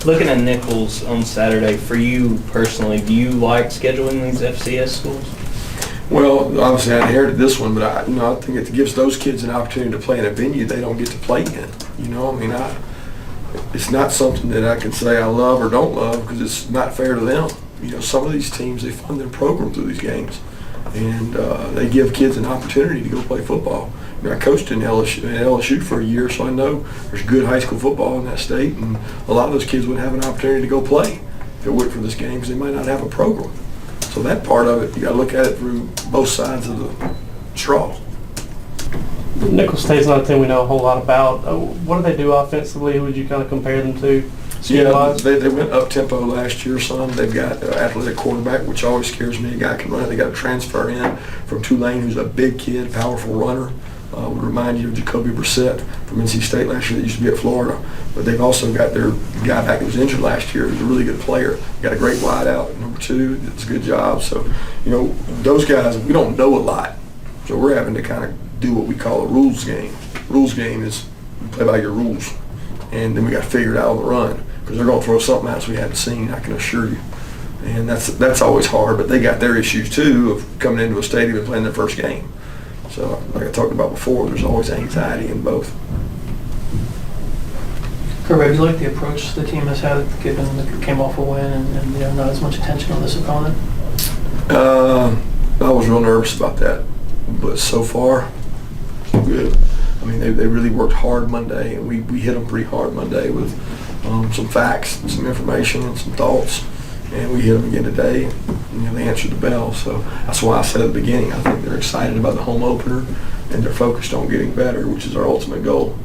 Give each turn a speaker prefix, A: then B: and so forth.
A: Looking at Nicholls on Saturday, for you personally, do you like scheduling these FCS schools?
B: Well, obviously I inherited this one, but I think it gives those kids an opportunity to play in a venue they don't get to play in. It's not something that I can say I love or don't love because it's not fair to them. Some of these teams, they fund their program through these games, and they give kids an opportunity to go play football. I coached in LSU for a year, so I know there's good high school football in that state, and a lot of those kids would have an opportunity to go play if it weren't for this game because they might not have a program. So that part of it, you got to look at it through both sides of the straw.
C: Nicholls State's not a team we know a whole lot about. What do they do offensively? Who would you kind of compare them to?
B: Yeah, they went up tempo last year some. They've got an athletic quarterback, which always scares me. A guy can run it. They got a transfer in from Tulane who's a big kid, powerful runner. Would remind you of Jacoby Brissett from NC State last year that used to be at Florida. But they've also got their guy back that was injured last year who's a really good player. Got a great wide out, number 2, does a good job. So, those guys, we don't know a lot. So we're having to kind of do what we call a rules game. Rules game is you play by your rules. And then we got to figure it out on the run because they're going to throw something at us we haven't seen, I can assure you. And that's always hard, but they got their issues too of coming into a stadium and playing their first game. So, like I talked about before, there's always anxiety in both.
D: Kirby, have you liked the approach the team has had, given that came off a win and not as much attention on this opponent?
B: I was real nervous about that, but so far, so good. I mean, they really worked hard Monday, and we hit them pretty hard Monday with some facts, and some information, and some thoughts. And we hit them again today, and they answered the bell. So that's why I said at the beginning, I think they're excited about the home opener, and they're focused on getting better, which is our ultimate goal.